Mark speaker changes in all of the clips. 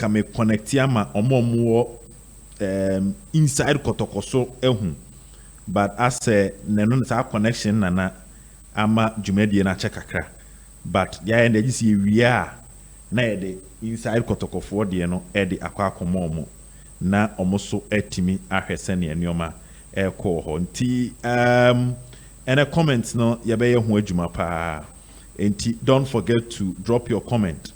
Speaker 1: kame connect ama omo inside Kotoko so ehun but as a neno sa connection nana ama dwumadi na chekakra but ya end ji see wi a na yede inside Kotoko for de no e de akwa akomo na omo so etimi ahwese ne enioma eko ho nti and a comment no yabeye ho adwuma pa enti don't forget to drop your comment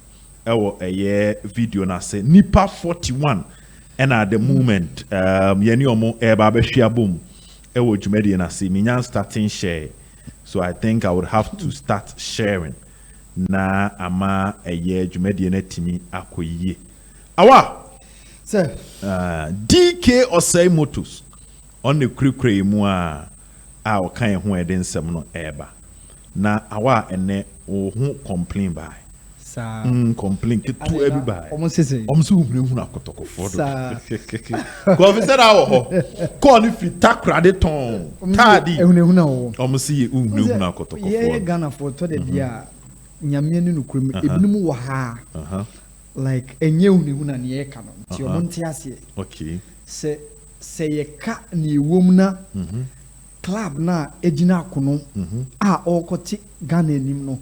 Speaker 1: ewo eye video na say nipa 41 and at the moment yeni omo eba be hwia bom ewo dwumadi na say minya starting share so I think I would have to start sharing na ama eye dwumadi na timi akoyie awa
Speaker 2: sir
Speaker 1: DK Osei Motors on the krikre mu a okan ho ede nsem no eba na awa ene o ho complain by
Speaker 2: sa
Speaker 1: complain to everybody
Speaker 2: omo
Speaker 1: hu na Kotoko for do ko fi say that ho ko ni fi takra de ton tadi
Speaker 2: ehunu na wo
Speaker 1: omo si hu na Kotoko for
Speaker 2: ye Ghana for to de bia nyame ne nukurum ebinum wo ha like enye hu na ne ye ka no ti omo ntiase
Speaker 1: okay
Speaker 2: se ye ka ni wom na club na ejina akono a okoti Ghana enim no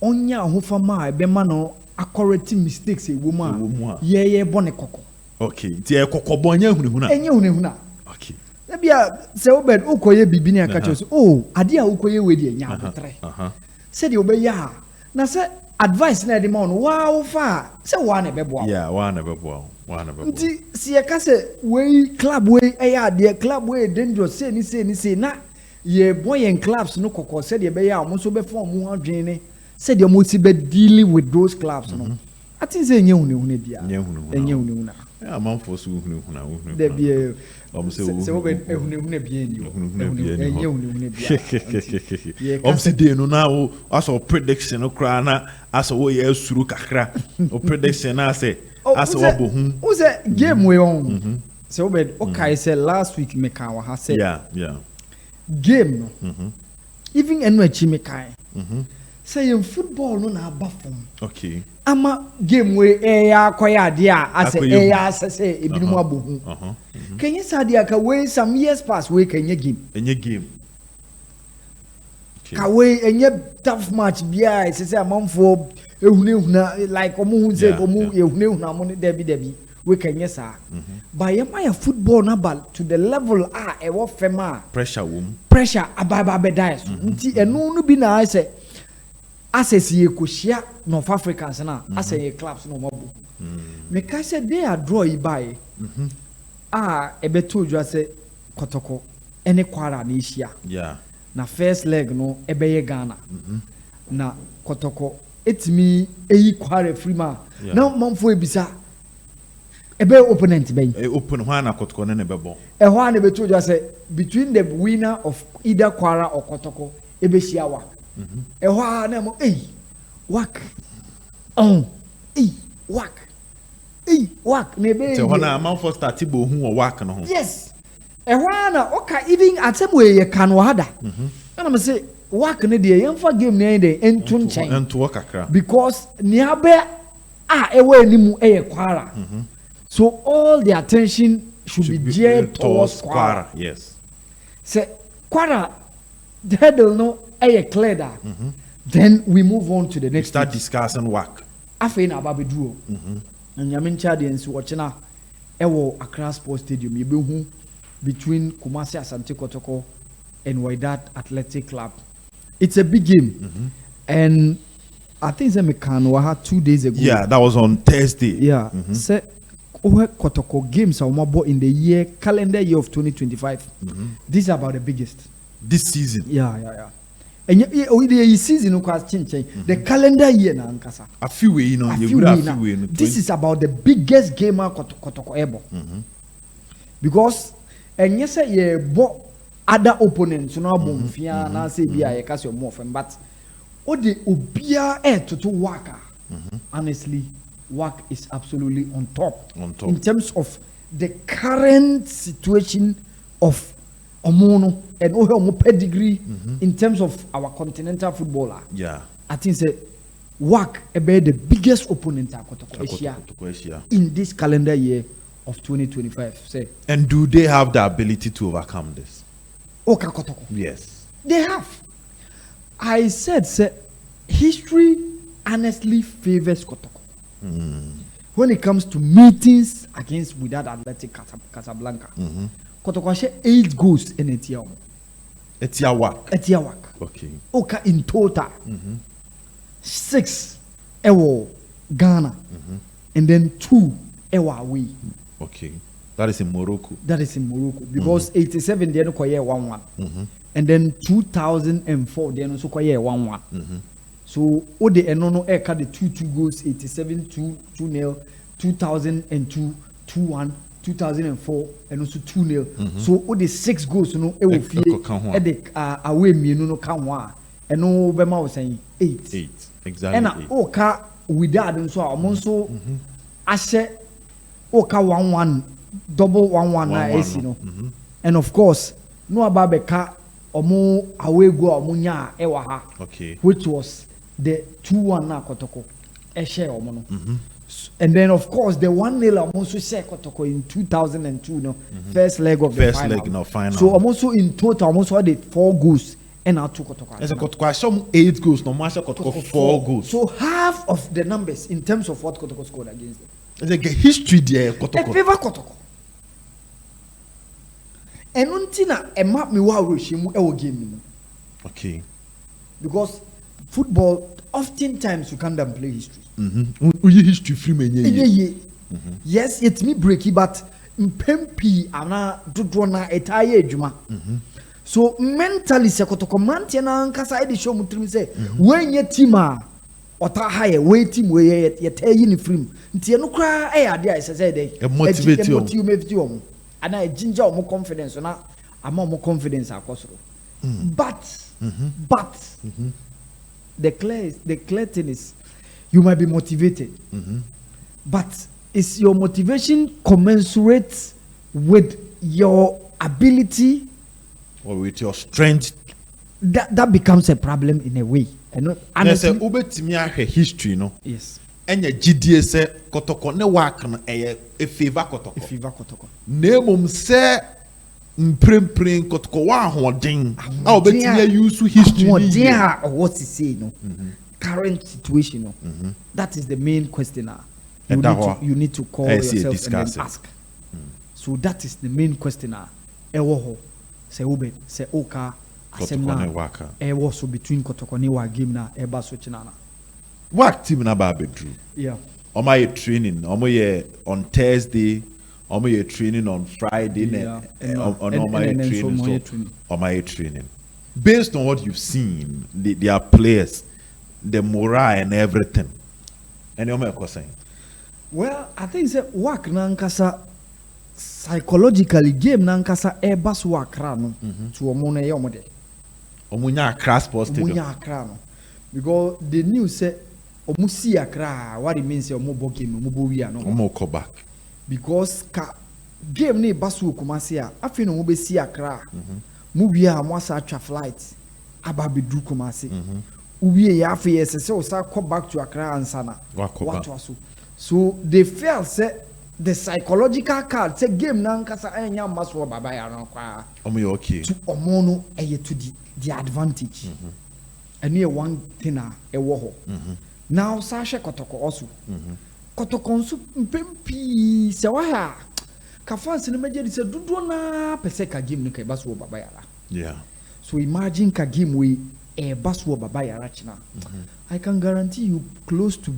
Speaker 2: onya ahofama ebe ma no correct mistakes ewom a ye bone kokko
Speaker 1: okay ti e kokko bonya hunhuna
Speaker 2: enye hunhuna
Speaker 1: okay
Speaker 2: na bia se obed ukoye bibi ne aka chose ade a ukoye we de nya abotre se de obeya na se advice na de ma no wa wo fa se wa na bebo
Speaker 1: wa na bebo
Speaker 2: nti si ye ka se we club we eya de club we dangerous say ni na ye boy and clubs no kokko se de beya mo so be form mo adwen ne se de mo si be dealing with those clubs no I think say enye hunhuna bia enye hunhuna
Speaker 1: man for so hunhuna
Speaker 2: de bia
Speaker 1: se
Speaker 2: wo be ehunhuna bia enye hunhuna bia
Speaker 1: obsi de no na wo aso prediction no kra na aso wo ye asuru kakra o prediction na say aso wo bohu
Speaker 2: wo say game we on se wo be okay say last week me kan wa ha say
Speaker 1: yeah
Speaker 2: game no even enu achi me kan say in football no na abafom
Speaker 1: okay
Speaker 2: ama game we ya koya de a ase ya say ebinum abohu can you say dia ka we some years past we can
Speaker 1: enye game
Speaker 2: ka we enye tough match bia say amanfo ehunehuna like omo hu say omo ehunehuna mo debi we can yes sir but my football na ball to the level e wo fema pressure ababa be dice nti enu no bi na say access ye koshia North Africans na access ye clubs no mabo me ka say they are draw by ebeto dwa say Kotoko ene kwara na ishia na first leg no ebeye Ghana na Kotoko etimi eyi kwara frima na manfo ebisa ebe opponent ben
Speaker 1: open ho na Kotoko ne bebo
Speaker 2: ho na beto dwa say between the winner of either kwara or Kotoko ebe shia wa ho na mo wak wak nebe
Speaker 1: so na man for start bo hu o wak no ho
Speaker 2: yes na oka even atemo ye kan wa hada na me say wak ne de yemfa game ne de entun chen
Speaker 1: ento kakra
Speaker 2: because ni abe ewe animu kwara so all the attention should be geared towards kwara
Speaker 1: yes
Speaker 2: say kwara the hurdle no clear that then we move on to the next
Speaker 1: start discussing work
Speaker 2: afi na ababeduo nyame ncha de nsi wochena ewo Accra Sports Stadium yebehu between Kumasi Asante Kotoko and Wydad Athletic Club. It's a big game and I think Zemekano had 2 days ago.
Speaker 1: Yeah, that was on Thursday.
Speaker 2: Yeah. Say Kotoko games are more in the calendar year of 2025. These are about the biggest
Speaker 1: this season.
Speaker 2: Yeah. And the season the calendar year na ankasa.
Speaker 1: A few way,
Speaker 2: This is about the biggest game Kotoko ever. Because and yes ye bo other opponents no abomfia na say bia ye kase mo fem but the obia to work. Honestly, work is absolutely on top in terms of the current situation of Omono and Omo pedigree in terms of our continental footballer.
Speaker 1: Yeah,
Speaker 2: I think say WAC about the biggest opponent at Kotoko Asia in this calendar year of 2025. Say.
Speaker 1: And do they have the ability to overcome this?
Speaker 2: Okay, Kotoko.
Speaker 1: Yes.
Speaker 2: They have. I said, say, history honestly favors Kotoko. When it comes to meetings against Wydad Athletic Casablanca, Kotoko share 8 goals in Etiawak. Etiawak.
Speaker 1: Okay.
Speaker 2: Okay, in total, 6 ewo Ghana, and then 2 ewo away.
Speaker 1: Okay. That is in Morocco.
Speaker 2: Because 87 they no koye 1-1. And then 2004 they no so koye 1-1. So o de enono e ka the 2 goals, 87 2-0, 2002 2-1, 2004 and also 2-0. So o the 6 goals no e wo fie e de away mienu no ka ho a eno be ma wo saying 8.
Speaker 1: Exactly.
Speaker 2: And o ka Wydad nso a omo nso ahye o ka 1-1 double 1-1 na AC no. And of course no ababeka omo away goal omo nya e wa ha.
Speaker 1: Okay.
Speaker 2: Which was the 2-1 na Kotoko e share omo no. And then of course the 1-0 omo so share Kotoko in 2002 no. First leg of the final. So omo so in total omo so had 4 goals and now 2 Kotoko.
Speaker 1: As a Kotoko some 8 goals no matter Kotoko 4 goals.
Speaker 2: So half of the numbers in terms of what Kotoko scored against them.
Speaker 1: It's like a history there Kotoko.
Speaker 2: E favor Kotoko. And untina e map me wa rohyimu e wo game no.
Speaker 1: Okay.
Speaker 2: Because football oftentimes you can't play history.
Speaker 1: History free menye.
Speaker 2: Yes, it's me breaky but mpempi ana dodo na etaye adwuma. So mentally se Kotoko mantie na nkasa e de show mutrim say when ye team a ota haye we team we ye tayi ni free. Ntie no kra e ade a se say dey.
Speaker 1: Motivate
Speaker 2: you. And I ginger more confidence na more confidence akosoro. But the clear thing is you might be motivated. But is your motivation commensurate with your ability
Speaker 1: or with your strength?
Speaker 2: That becomes a problem in a way. And
Speaker 1: there's a ubetimi ahwe history no.
Speaker 2: Yes.
Speaker 1: Enya GDA se Kotoko ne work no e favor Kotoko. Nemum se mprempren Kotoko wa ahoden a obetimi use history
Speaker 2: what he say no. Current situation no. That is the main question. You need to call yourself and then ask. So that is the main question. Ewo ho se ube se oka asemna ewo so between Kotoko ne wa game na eba so chinana.
Speaker 1: What team na ba bedru?
Speaker 2: Yeah.
Speaker 1: Omo ye training. Omo ye on Thursday. Omo ye training on Friday.
Speaker 2: Yeah.
Speaker 1: Omo ye training. Based on what you've seen, their players, the morale and everything. And omo ye saying?
Speaker 2: Well, I think say work na nkasa psychologically game na nkasa bus work ra no to omo na ye omo de.
Speaker 1: Omo nya Accra Sports Stadium.
Speaker 2: Omo nya Accra no. Because the news say omusi akra what it means say omo game omo wi ano
Speaker 1: omo go back
Speaker 2: because ka game ne basu Kumasi a afi no omo si akra mu wi a mo asa atwa flight aba bedru Kumasi uwie ya afi yes say o sa come back to Accra ansana what was so they felt say the psychological card say game na nkasa anya maso baba ya no kwa
Speaker 1: omo okay
Speaker 2: to omo no to the advantage and here one thing ewo now Sasha Kotoko also Kotoko nso mpempi se wa ha ka fans ne meje se dudu na pese ka game ne ka baso baba yara.
Speaker 1: Yeah.
Speaker 2: So imagine ka game we baso baba yara china. I can guarantee you close to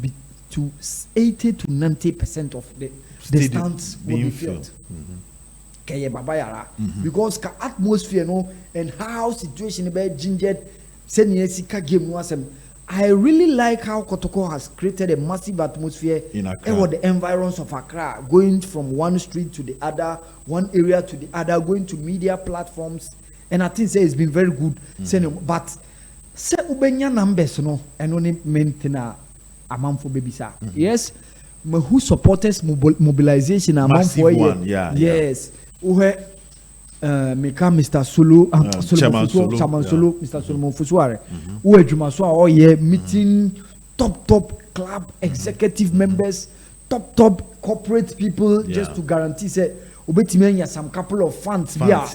Speaker 2: 80 to 90% of the stands will be filled. Kaya baba yara because ka atmosphere no and how situation be gingered senior sika game no asem. I really like how Kotoko has created a massive atmosphere in the environs of Accra, going from one street to the other, one area to the other, going to media platforms, and I think it's been very good. But say ubenya numbers no, and only maintain a amount for baby sir. Yes, who supporters mobilization amount for
Speaker 1: one, yeah.
Speaker 2: Yes, Meka Mr. Solo, Chairman Solo, Mr. Solomon Fusuare, who adwuma so a ye meeting top club executive members, top corporate people, just to guarantee say obetimi some couple of funds
Speaker 1: yeah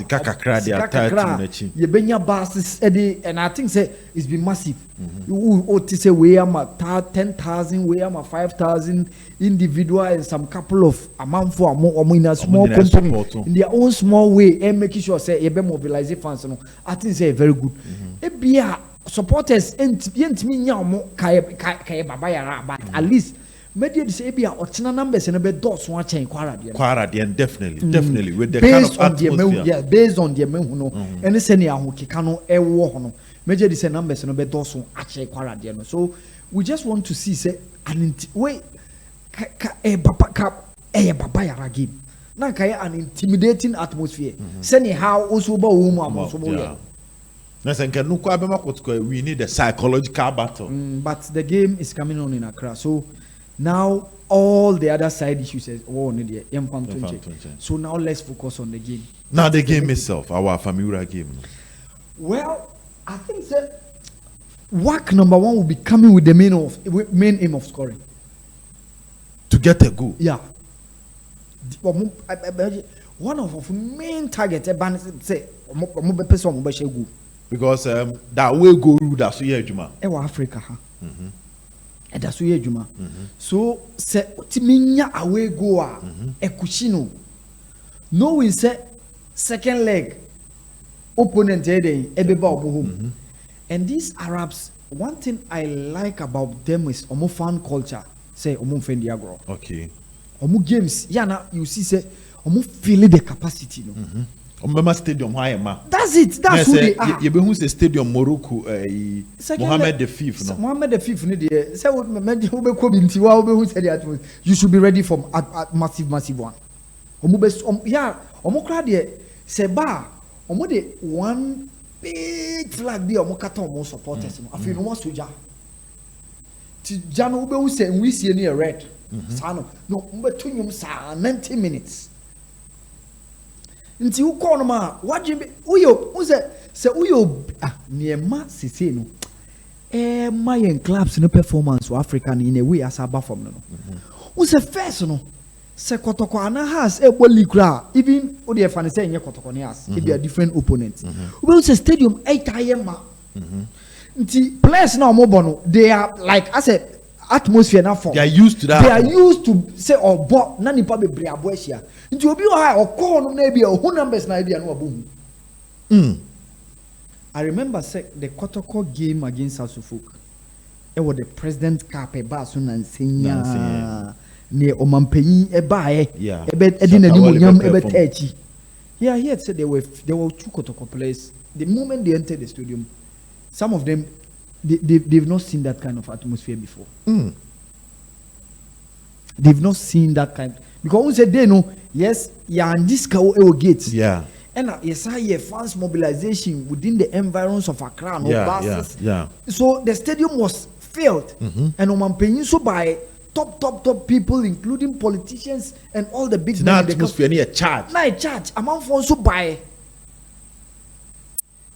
Speaker 2: yebenya bases and I think say it's been massive. You say we am 10,000, we am 5,000 individual and some couple of amount for in a small company in their own small way and making sure say you be mobilizing funds. I think say very good. Ebia supporters yentimi nya omo kai baba yara, but at least media say be ochina numbers and be dots one chain
Speaker 1: kwara definitely with the
Speaker 2: based
Speaker 1: kind of atmosphere
Speaker 2: based on the men no any senior who keka no e wo ho no media say numbers no be dots one ache kwara de no. So we just want to see say an way baba yara game na kai an intimidating atmosphere senior how also ba wo mu amoso bo ye.
Speaker 1: We need a psychological battle.
Speaker 2: But the game is coming on in Accra. So now all the other side issues is so now let's focus on the game.
Speaker 1: Now the game itself, our Famura game.
Speaker 2: Well, I think that work number one will be coming with the main aim of scoring.
Speaker 1: To get a goal.
Speaker 2: Yeah. One of our main targets say
Speaker 1: because that way go rule that's here Juma.
Speaker 2: Africa. And that's where Juma. So se timinya away go ekushino. No we say second leg opponent ebeba obo. And these Arabs, one thing I like about them is omo fan culture. Say omo fendi agro.
Speaker 1: Okay.
Speaker 2: Omo games yana you see say omo feel the capacity no.
Speaker 1: Stadium
Speaker 2: that's it. That's who they are.
Speaker 1: You be who say Stadium Morocco Mohammed V no.
Speaker 2: Mohammed V no dey say you should be ready for a massive one. Omo crowd there say ba omo dey one big flag there omo kata omo supporters no afi no one soldier ti jano ube who say we see any red sano no mbe tunyum sa 90 minutes. Nti uko no ma wajimbe uyo se uyo niema sisi no my in clubs no performance for African in a way as a from no use first no se Kotoko ana has e boli kra even o dey fan say nye Kotoko ne has e be a different opponent we say stadium 8 am nti players na omo no they are like I said atmosphere na form
Speaker 1: they are used to that.
Speaker 2: They are used to say obo na nipa be bre abo ahia nti obi o ha o call no na bia o numbers na bia no abo I remember the Kotoko game against South Suffolk. It was the president cap e ba so nansenya ne omampanyi e ba e edi na nimonyam e betachi. Yeah, he had said there were two Kotoko players. The moment they entered the stadium, some of them they've not seen that kind of atmosphere before. They've not seen that kind because we said they know yes, yeah, and this gate.
Speaker 1: Yeah.
Speaker 2: And yes, I hear fans mobilization within the environs of Accra, no buses.
Speaker 1: Yeah.
Speaker 2: So the stadium was filled, and Oman so by top people, including politicians and all the big
Speaker 1: men. Atmosphere near charge.
Speaker 2: Night charge. Among for so by.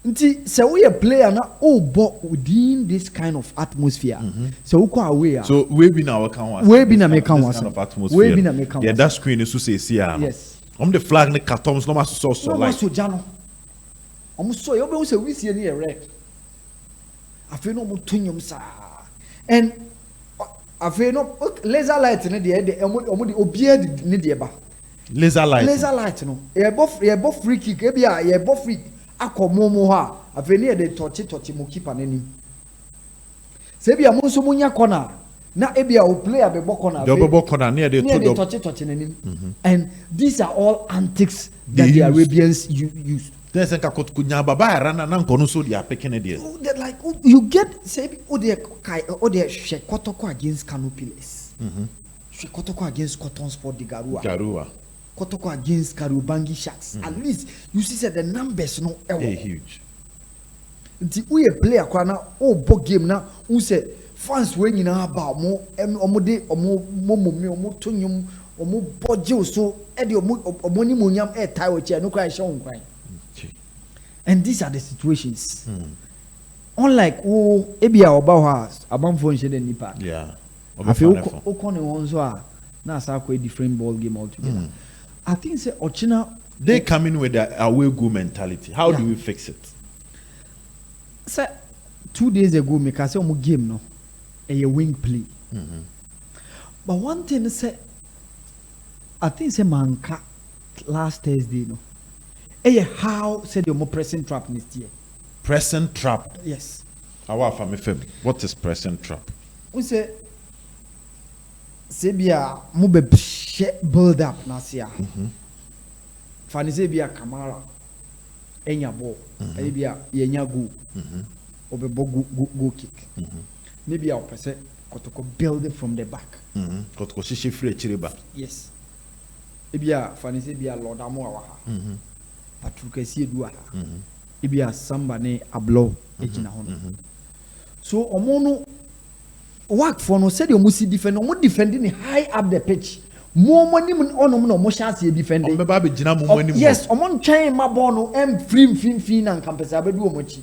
Speaker 2: Nti se we a player na but within this kind of atmosphere. So we go away.
Speaker 1: So we be na can
Speaker 2: we be na make can
Speaker 1: kind of atmosphere. We be na make can. Yeah, that screen is to say yes. The flag ne cartons no maso so like.
Speaker 2: So jano. So you be say we see any red. I feel no mutunyum sa. And I feel no laser light ne dey omo the obia ne dey ba.
Speaker 1: Laser
Speaker 2: light no. E both free kick e bia e both free akomomo ha. I feel near the touchy mo keeper n'anim. Se bia mo so munya corner. Na ebia o player be corner.
Speaker 1: They be corner near the
Speaker 2: touch and these are all antics that the Arabians use.
Speaker 1: There's a kunya baba rana na nkono so they are picking it.
Speaker 2: Like you get say they share Kotoko against Canopiles. Kotoko against Cotton Sport de Garua. Kotoko against Karubangi Sharks. At least you see the numbers no
Speaker 1: huge.
Speaker 2: Nti we a player kwa na bo game na who say fans when you know about more omode omo tonyum omo boje so e de omo ni monyam e tai wo che no cry show cry. And these are the situations. unlike ebia oba ha abamfo nhye den nipa
Speaker 1: yeah
Speaker 2: afi o ne won so a na asa a different ball game altogether. I think say ochina
Speaker 1: they come in with the away go mentality. How do we fix it?
Speaker 2: Say 2 days ago me ka say omo game no a wing play. But one thing say I think say manka last Thursday no how said the more pressing trap next year.
Speaker 1: Pressing trap.
Speaker 2: Yes.
Speaker 1: What is pressing trap?
Speaker 2: We say bia mo be build up na sia. Fani say bia Camara enya ball. Bia yenya go. Obe go kick. Maybe I'll press Kotoko build it from the back.
Speaker 1: Kotoko shishi free chiriba.
Speaker 2: Yes. Bia fani say bia Lord Amo awa. Patruka si edu aha. Ibia samba ne ablo ejina hono. So omono work for no said you must defend omo defending high up the pitch. More money onom no mo chance e defending.
Speaker 1: Omeba be jina mo money.
Speaker 2: Yes, omo ntwen ma ball no em free na campus abedu omochi.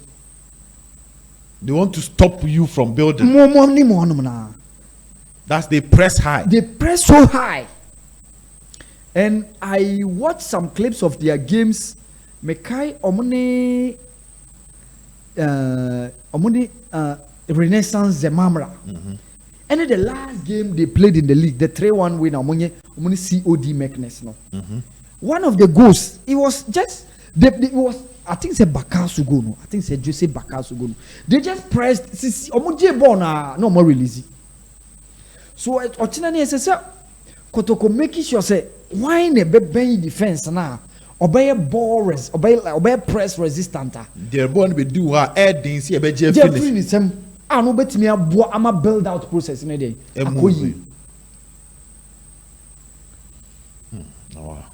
Speaker 1: They want to stop you from building.
Speaker 2: More money mo onom na.
Speaker 1: That's they press high.
Speaker 2: They press so high. And I watched some clips of their games. Mekai omone Renaissance Zemamra. And in the last game they played in the league, the 3-1 win omone COD Meknes no. One of the goals, it was just it was I think it's a Bakasugo no. I think it's a Jose Bakasugo no. They just pressed omoje ball na no more release. So Ochinani say Kotoko making sure say why ne be defense na obey ball obey press resistant.
Speaker 1: They're born to do her adding see a better
Speaker 2: finish. No betimi aboa ama build out process ne dey. Akoyi.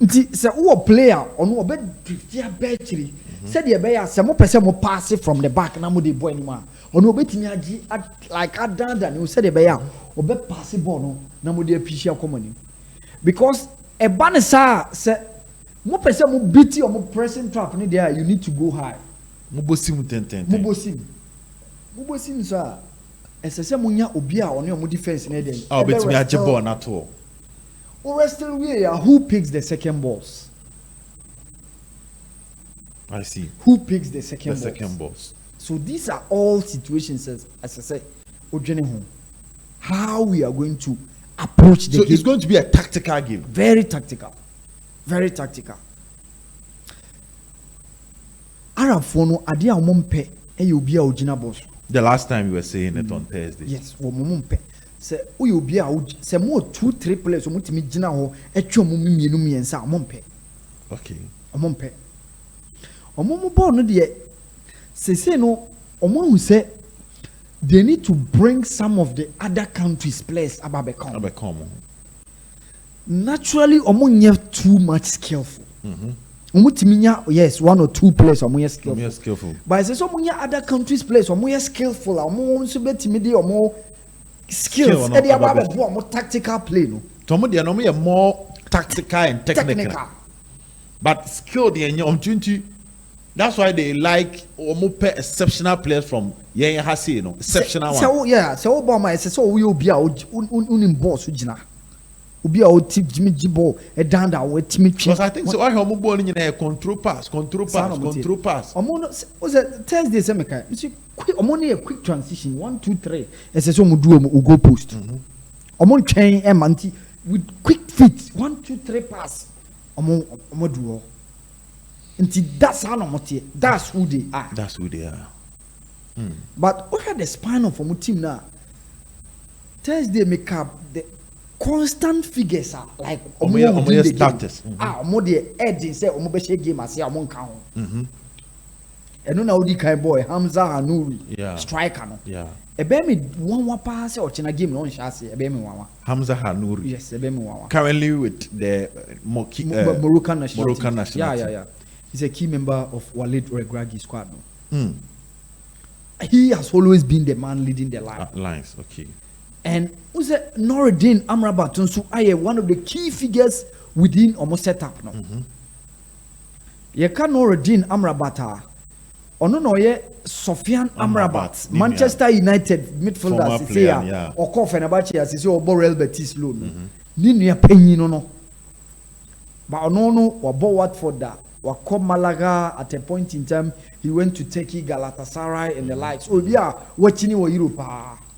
Speaker 2: Nti se wo player ono obe driftia betri. Said the be se mo pese mo pass from the back na mo dey boy anymore. Ono obetimi agi like adanda no said the be obe pass ball no na mo dey appreciate common. Because e ban sa se mo pese mo beat or mo pressing trap ni there you need to go high.
Speaker 1: Mo bosim tenten.
Speaker 2: Mo bosim so esese mo nya obi a ono mo defense na dey.
Speaker 1: Obetimi agi ball na to.
Speaker 2: Or still who picks the second balls?
Speaker 1: I see.
Speaker 2: Who picks the second balls?
Speaker 1: Second balls.
Speaker 2: So these are all situations as I said, how we are going to approach the game.
Speaker 1: So it's going to be a tactical game.
Speaker 2: Very tactical. Very tactical. Arab fono ade a mompe e you be a ojina boss.
Speaker 1: The last time you were saying it on Thursday.
Speaker 2: Yes, wo mompe. Se o you be a se mo 2-3 players o mutimi gina ho etwa mo mienu miensa mompe.
Speaker 1: Okay.
Speaker 2: Mompe. Omo ball no de se no omo hu say they need to bring some of the other countries players ababecom. Naturally omo nye too much skillful. Yes, 1 or 2 players omo skillful. But I say so omo other countries players omo skillful omo so betimi de omo skills e dey about more tactical play no.
Speaker 1: Tomo dey no more tactical and technical. But skill dey on 20. That's why they like exceptional players from Hasi, you know, exceptional one.
Speaker 2: So yeah, so Obama says so we will be out unim boss ujina. Ubi out tip Jimmy Jibo a down that with Timmy.
Speaker 1: Because I think so I have more in a control pass.
Speaker 2: Was a Thursday semeka. You see only a quick transition 1 2 3. As a song do go post. Omon chain and manti with quick feet 1 2 3 pass. Omo do. That's how that's who they are.
Speaker 1: That's who they are.
Speaker 2: But look at the span of our team now. Thursday make up the constant figures are like
Speaker 1: starters.
Speaker 2: The edge say omo game as ya omo kan ho. Eno na odi kai boy Hamza Hanuri striker no. Yeah. Ebe me one pass or china game no nshase ebe me one.
Speaker 1: Hamza Hanuri.
Speaker 2: Yes, ebe me one.
Speaker 1: Currently with the
Speaker 2: Moroccan national team.
Speaker 1: Yeah.
Speaker 2: He's a key member of Walid Regragui squad. No? He has always been the man leading the line.
Speaker 1: Lines, okay.
Speaker 2: And who's Noreddin Amrabat so I am one of the key figures within almost setup. No? You can Noreddin Amrabat ono no ye Sofian Amrabat, Manchester United midfielder say ya or call Fenerbahce as say obo Real Betis loan ni nua panyin no but ono no obo Watford da wakọ Malaga at a point in time he went to Turkey, Galatasaray and the likes so bia watching wo Europe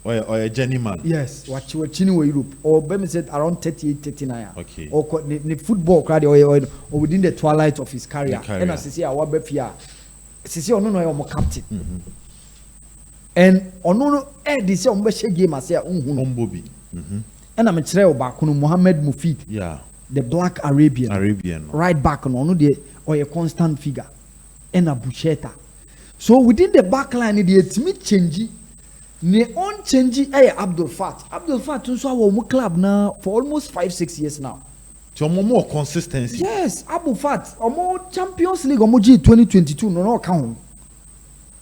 Speaker 1: or a journeyman.
Speaker 2: Yes, watching wo Europe or be said around 38 39
Speaker 1: okay
Speaker 2: or the football crowd or within the twilight of his career and as say our be fia sisi ono no e captain and ono no dey say ombe she game as ya
Speaker 1: Ombobi
Speaker 2: and am kire oba kono Mohammed Mufid the black Arabian right back no dey or a constant figure and a Bucheta so within the back line dey timi change ne on change Abdul Fat nso awo mo club na for almost 5-6 years now.
Speaker 1: So more consistency.
Speaker 2: Yes, Abu Fat, more Champions League, G 2022, no count.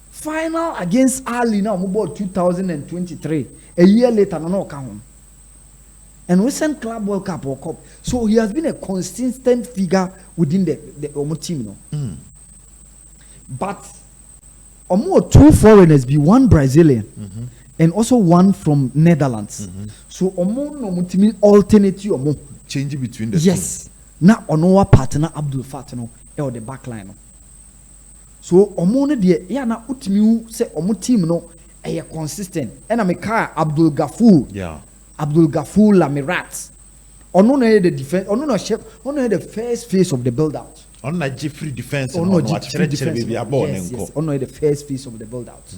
Speaker 2: Final against Ali now, about 2023. A year later, no count. And recent Club World Cup or Cup. So he has been a consistent figure within the team. No? But two foreigners be one Brazilian and also one from Netherlands. So no alternative
Speaker 1: change between the
Speaker 2: yes. Now ono wa partner Abdul Fattah no e the back line no. So omo no de ya na utimi say omo team no e consistent. And I make Abdul Gafur Lamirat. Ono no the defense, ono no chef, ono the first phase of the build out.
Speaker 1: On na Jeffrey defense
Speaker 2: ono Jeffrey defense baby yes. Ono the first phase of the build out.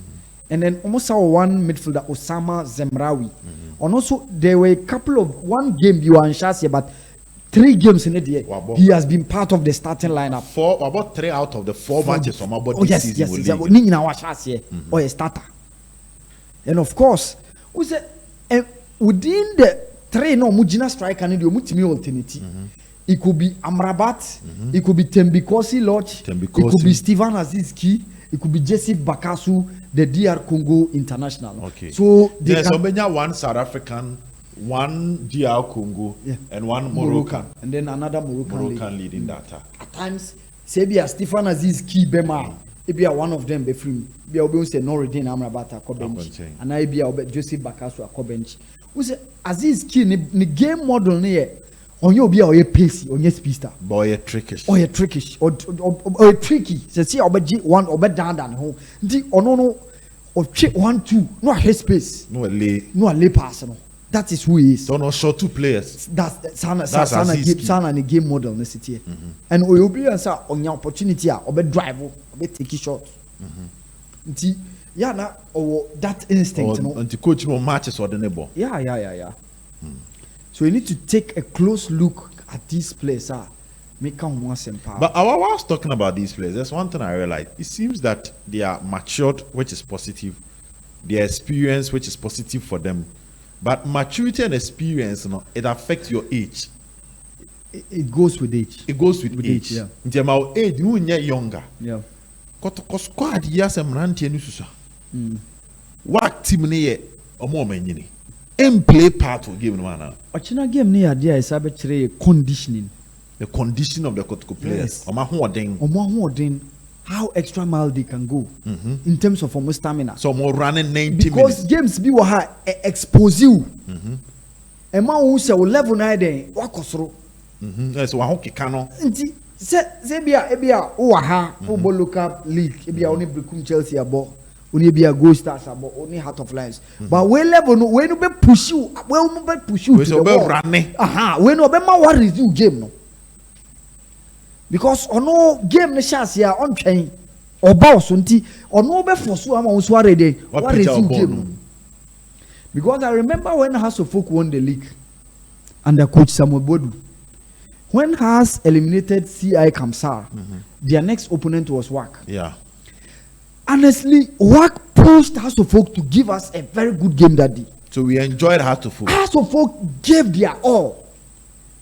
Speaker 2: And then almost our one midfielder Osama Zemrawi. And also there were a couple of one game you are unsure but 3 games in a day he has been part of the starting lineup.
Speaker 1: About 3 out of the 4 matches from about
Speaker 2: this season. Yes. Or a starter. And of course, within the 3 no mujina striker and the mutimi alternative. It could be Amrabat, it could be Tembikosi Lodge, it could be Steven Azizki, it could be Jesse Bakasu, the DR Congo International.
Speaker 1: Okay.
Speaker 2: So
Speaker 1: there's one South African, one DR Congo, and one Moroccan.
Speaker 2: And then another Moroccan
Speaker 1: leading that.
Speaker 2: At times, say be a Stefan Azizki Bema, it be one of them be free. Be a say no retain Amrabat a bench, and I be a Jesse Bakasu a bench. We say Azizki ni game model near. On you be a pacey on your speedster.
Speaker 1: Boy a trickish.
Speaker 2: Or tricky. See obeji one obe down than home. The no or check 1-2. No head space.
Speaker 1: No lay
Speaker 2: pass. No. That is who he is.
Speaker 1: Don't short 2 players.
Speaker 2: That's Sana and a game model in the city. And we will be answer on your opportunity obe drive obe take it short. Yeah, na or that instinct.
Speaker 1: And the coach will matches or the neighbor.
Speaker 2: Yeah. So you need to take a close look at these players. Make them more empowered.
Speaker 1: But while I was talking about these players, there's one thing I realized. It seems that they are matured, which is positive. Their experience, which is positive for them. But maturity and experience, it affects your age.
Speaker 2: It goes with age.
Speaker 1: It goes with age.
Speaker 2: Yeah.
Speaker 1: In terms of age, you are younger.
Speaker 2: Yeah.
Speaker 1: Kotoko squad years and ranty and ususa. What team near or more many? And play part of game man.
Speaker 2: Ochina game near there is arbitrary conditioning.
Speaker 1: The condition of the Kotoko players.
Speaker 2: Yes. How extra mile they can go in terms of almost stamina.
Speaker 1: So more running 90
Speaker 2: because
Speaker 1: minutes.
Speaker 2: Because games be what expose you. And man who say level 9 then walk us through.
Speaker 1: Yes, one hockey cano.
Speaker 2: Say ebia oha football local league ebia only Brekum Chelsea abo. Only be a Gold Stars about only Heart of Lions. But we level no when you be push you, when you be push you to the wall. When you be ma worry you game no. Because ono game ne chance here on train or boss unti ono be force you ama unso ready. What is you game? Because I remember when House of Folk won the league under coach Samuel Bodu. When House eliminated CI Kamsar, their next opponent was WAC.
Speaker 1: Yeah.
Speaker 2: Honestly, WAC pushed House of Folk to give us a very good game that day.
Speaker 1: So we enjoyed House of Folk.
Speaker 2: House of Folk gave their all.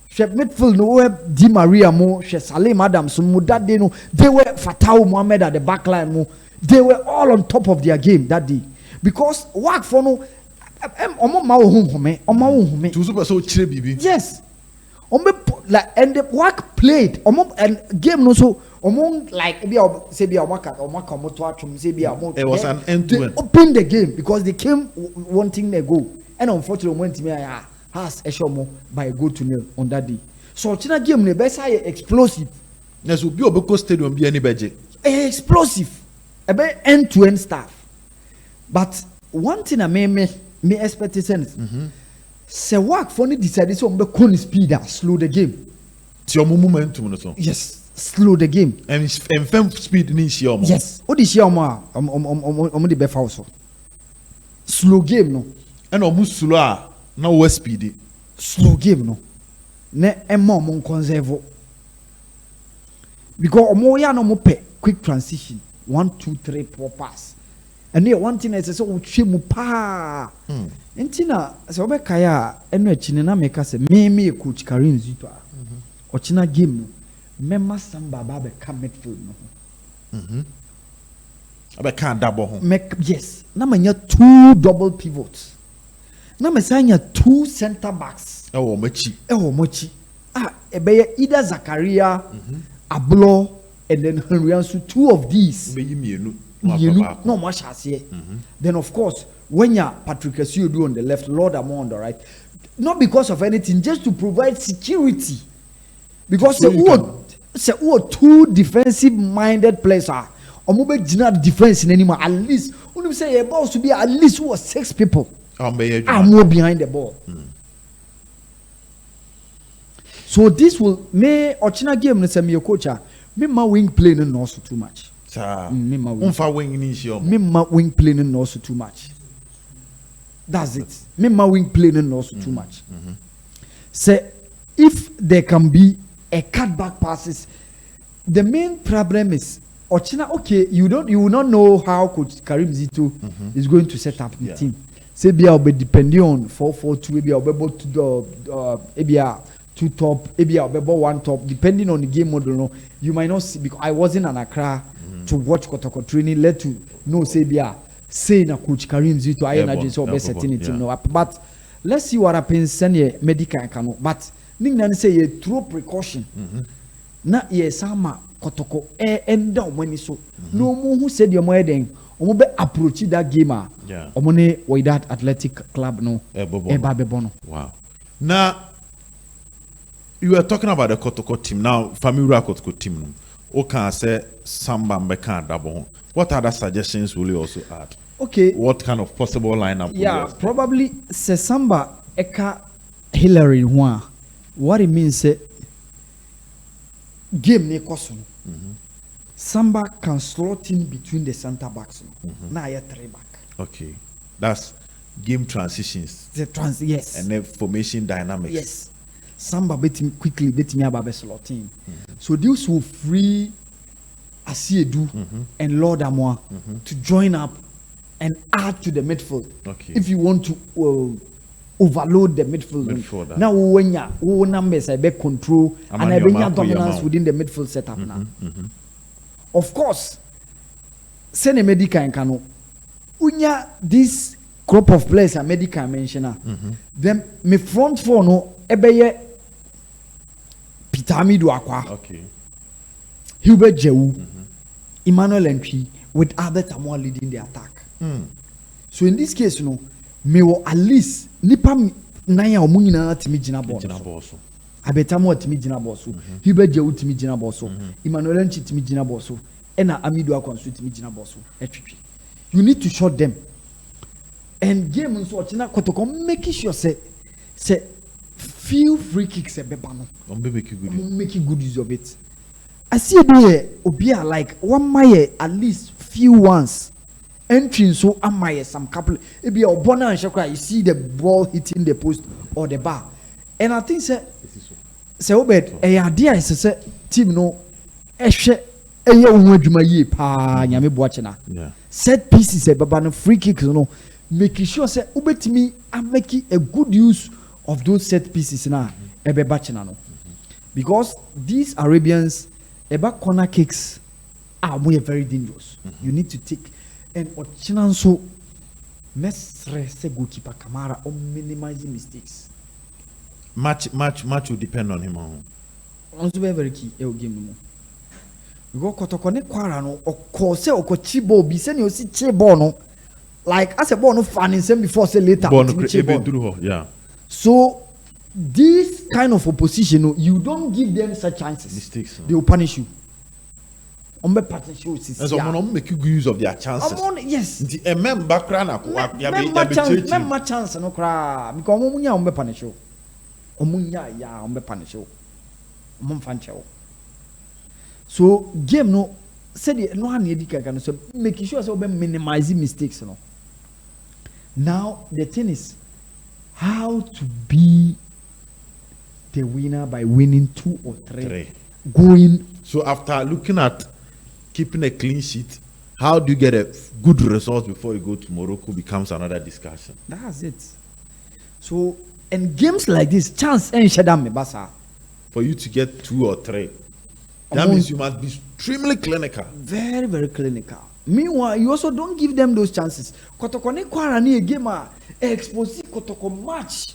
Speaker 2: She midfield no Di Maria mo, she Salim Adams mo that day no. They were Fatau Mohammed at the back line mo. They were all on top of their game that day. Because WAC for no omo ma wo home, omo wo home.
Speaker 1: To super so chire bibi.
Speaker 2: Yes. Like and the WAC played and game no so Among like say be
Speaker 1: it was an end to end.
Speaker 2: Open the game because they came wanting their goal, and unfortunately went to me has a show more by a goal to nil on that day. So China game the best explosive.
Speaker 1: Yes, will be Obeko Stadium be any budget.
Speaker 2: Explosive, a bit end to end stuff. But one thing I me expect is say work for the decided so be speed slow the game.
Speaker 1: It's your momentum so.
Speaker 2: Yes. Slow the game
Speaker 1: and firm speed ni share mo.
Speaker 2: Yes, what is share mo the be also. Slow game no.
Speaker 1: And omu slow a na we speed.
Speaker 2: Slow game no. Ne emma mo conserve. Because omo ya no mo pe quick transition 1 2 3 4 pass. And here one thing is say o twe mu pa. Ntina se obekaya eno achi ne na meka se me coach Karim Zito a. Ochina game no. Memma Samba Babe come midfield no.
Speaker 1: I can't double.
Speaker 2: Yes. Na manya 2 double pivots. Na mesanya 2 center backs. Mochi. Ebeye either Zakaria, Ablo, and then Henriansu. 2 of these. No much has here. Then of course, when you Patrick Asiudu on the left, Lord Amo on the right, not because of anything, just to provide security. Because so say 2 defensive minded players are omobe gina defense in anymore at least when say a ball should be at least 6 people are more behind the ball. So this will me Ochina game no say me coach me ma wing play no also too much me ma wing play no also too much. That's it. Me ma wing play no also too much. Say if there can be a cutback passes. The main problem is Ochina. Okay, you will not know how Coach Karim Zito is going to set up the team. Say I'll be depending on 4-4-2. Maybe I'll be able to do maybe 2 top. Maybe I'll be able 1 top. Depending on the game model, no, you might not see because I wasn't in Accra to watch Kotoko training. Let to know say na Coach Karim Zito. I energy so be setting the team no. But let's see what happens. Send ye medical cano, but. Ning say ye throw precaution. Na ye sama Kotoko enda omani so. No mu who said your moye den omo be approach that gamer. Omone with that athletic club no. Eba bebono.
Speaker 1: Wow. Now you were talking about the Kotoko team. Now familiar Kotoko team. Okan say Samba Mbeka double. What other suggestions will you also add?
Speaker 2: Okay.
Speaker 1: What kind of possible lineup?
Speaker 2: Yeah, probably say Samba Eka Hillary Hua. What it means say game ne koso. Samba can slot in between the center backs. Now you 3 back.
Speaker 1: Okay. That's game transitions.
Speaker 2: Yes.
Speaker 1: And then formation dynamics.
Speaker 2: Yes. Samba bet me about slot in. So these will free Asiedu and Lord Amoa to join up and add to the midfield.
Speaker 1: Okay.
Speaker 2: If you want to overload the midfield. Now when you numbers I be control and I bring dominance within the midfield setup now. Of course, send a medical and cano. Unya this crop of players a medical mentioner. Then me front four no ebeye Pitamidu Akwa.
Speaker 1: Okay.
Speaker 2: Hubert Jewu, Emmanuel Antwi with Albert Amoa leading the attack. So in this case, me will at least nipa nine or munina timi jina boss. Abetamo timi jina boss. Hubert Jewu timi jina boss. Emmanuel Antwi timi jina boss. Ena Amidu Akwa timi jina boss. You need to shut them. And game nso ochina Kotoko make sure say few free kicks e beba no. Make good use of it. I see there obia like one my at least few ones. Entering so am some couple it be a bona and shakra you see the ball hitting the post or the bar. And I think say obed a idea is say team no ehwe eye ohun adwuma yie pa nyame boachena. Set pieces e baba no free kicks no making sure say obetimi am making a good use of those set pieces na e be bachena no. Because these Arabians about corner kicks are very dangerous. You need to take and Ochina so mesre se goalkeeper Camara on minimizing mistakes.
Speaker 1: Match will depend on him.
Speaker 2: Also very key game no. Because Kotoko ne kwara no okose okochi ball bi se ne osi chi ball no like as a ball no fan in before say later
Speaker 1: Ball no yeah.
Speaker 2: So this kind of opposition, you don't give them such chances.
Speaker 1: Mistakes.
Speaker 2: They will punish you. Punish you.
Speaker 1: And so I'm make good use of their chances.
Speaker 2: Yes.
Speaker 1: The member crana
Speaker 2: member chance no cry because omunya punish you. Omunya ya punish you. Fancho. So game no said no one need so making sure so minimizing mistakes no. Now the thing is how to be the winner by winning 2 or 3. Going.
Speaker 1: So after looking at keeping a clean sheet, how do you get a good result before you go to Morocco becomes another discussion.
Speaker 2: That's it. So in games like this, chance and shadam basa.
Speaker 1: For you to get 2 or 3, that means you must be extremely clinical.
Speaker 2: Very, very clinical. Meanwhile, you also don't give them those chances. Kotoko ne kwara ni gamer expose Kotoko match.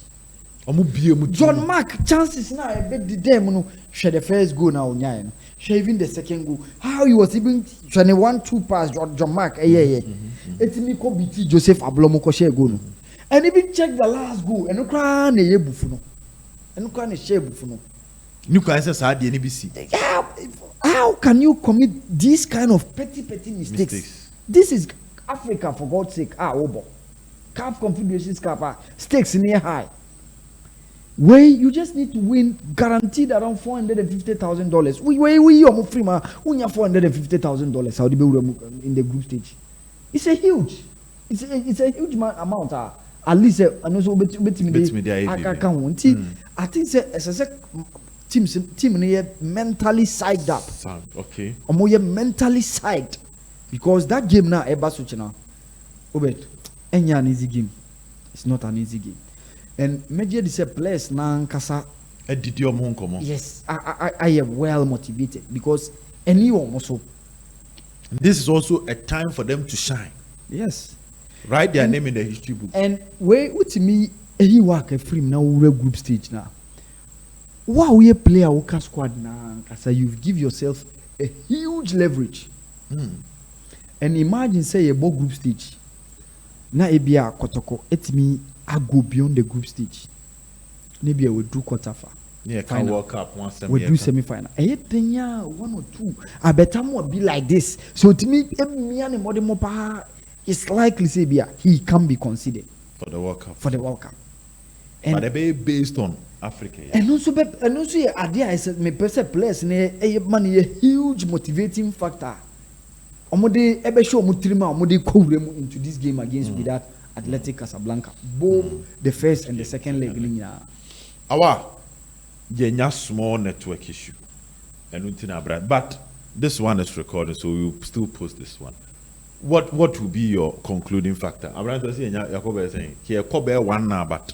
Speaker 2: John Mark chances now a bit the them no share the first goal now nya share even the second goal. How he was even 21-2 pass John Mark it me ko biti Joseph Ablomo ko share goal no. And even check the last goal and kra na yebufu no. And kra na share bufu no.
Speaker 1: You can say sa de NBC.
Speaker 2: How can you commit these kind of petty mistakes? This is Africa, for God's sake. Obo. CAF Confederations Cup stakes near high. Where you just need to win guaranteed around $450,000. We are free man. We have $450,000. How do you in the group stage? It's a huge amount. At least I know so I think as team mentally psyched up.
Speaker 1: Okay.
Speaker 2: Mentally psyched because that game now Ebasuchina. Obet, an easy game. It's not an easy game. And major is a place na nkasa. Yes, I am well motivated because anyone also.
Speaker 1: This is also a time for them to shine.
Speaker 2: Yes.
Speaker 1: Write their name in the history book.
Speaker 2: And where with me he work a free now we group stage now. Wow, we player who squad na nkasa you give yourself a huge leverage. And imagine say a ball group stage. Na ebia Kotoko etimi I go beyond the group stage. Maybe I will do quarter final.
Speaker 1: Yeah, can World Cup one semi.
Speaker 2: We do semi-final. One or two. I better more be like this. So to me, it's likely say he can be considered
Speaker 1: for the World Cup.
Speaker 2: And
Speaker 1: but they based on Africa. Yeah.
Speaker 2: And also idea is me person players money a huge motivating factor. Omode ebe show mutrima omode kowrem into this game against Wydad Athletic Casablanca, both the first and the second leg.
Speaker 1: Our small network issue, but this one is recorded, so we'll still post this one. What will be your concluding factor? Abraham saying here cover 1 hour, but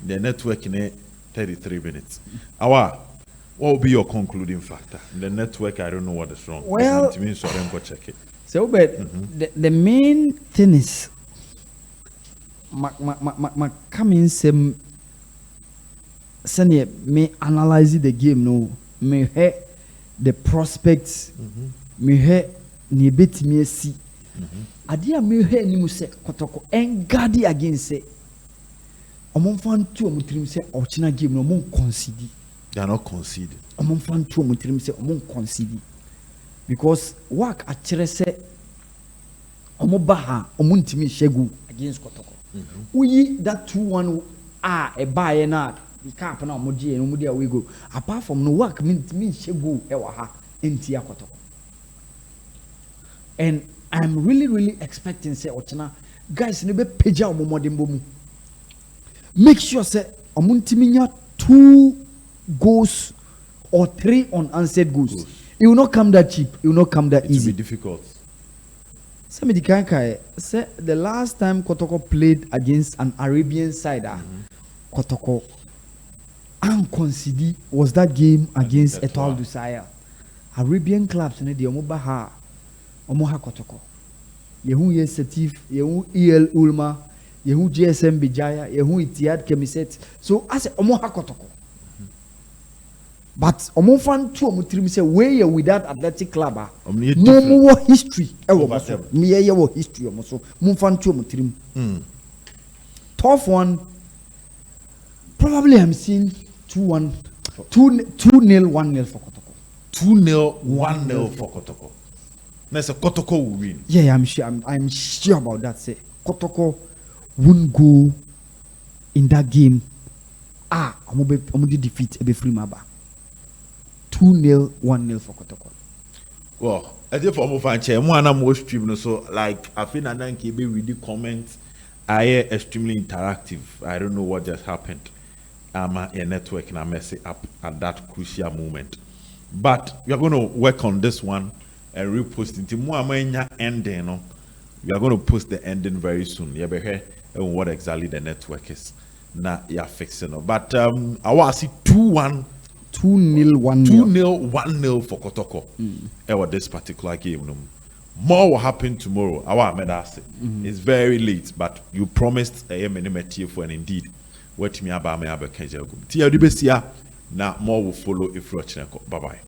Speaker 1: the network in 33 minutes. What will be your concluding factor? The network, I don't know what is wrong.
Speaker 2: Well,
Speaker 1: it means so I don't go check it.
Speaker 2: So, but the main thing is. Ma coming some me analyze the game no me hear the prospects me hear ni betimi asi ade me hear ni mu se Kotoko engadi against say omon fan to omutrim say ochina game no omon concede.
Speaker 1: They are not concede.
Speaker 2: Omon fan to omutrim say omon concede because work akere say omobaha omuntimi shegu against Kotoko. We that 2-1 a buy na the cap na moji and mudi we go. Apart from no work means shegu ewa ha entia Kotoko. And I'm really expecting say ochina guys ne be peja omodembo mu. Make sure say omuntimi nya 2 goals or 3 unanswered goals. It will not come that cheap. It will not come that easy.
Speaker 1: It will be difficult.
Speaker 2: Somebody say the last time Kotoko played against an Arabian side, Kotoko and concede was that game against Etoile du Sahel. Arabian clubs ne de omobaha Kotoko. Yehu Setif, Yehu EL Ulma, Yehu GSM Bijaya, Yehu Itiad Kemiset. So as omoha Kotoko. But omo fan two omo trim say we with that athletic club
Speaker 1: Omo
Speaker 2: history me history omo so mo fan two omo trim. Tough one. Probably I'm seeing 2-1, 2-0, 1-0 for Kotoko.
Speaker 1: 2-0, 1-0 for Kotoko. That's a Kotoko will win.
Speaker 2: Yeah, I'm sure. I'm sure about that. Say Kotoko won't go in that game. I'm gonna defeat Ebe Frimaba. 2-0, 1-0 for Kotoko.
Speaker 1: Well, I think for more fan chair, more and more stream. So, like, I feel that Kebe with the comments are extremely interactive. I don't know what just happened. A network and I mess it up at that crucial moment. But we are going to work on this one and repost it. More ending, no? We are going to post the ending very soon. You be here and what exactly the network is. Now you're fixing it. But I want to see 2-1,
Speaker 2: 2-0, 1-0.
Speaker 1: 2-0, 1-0 for Kotoko. Over this particular game. No? More will happen tomorrow. It's very late, but you promised a minimum for, and indeed. What me about me abekenja gum. Tia di besia na more will follow if you bye bye.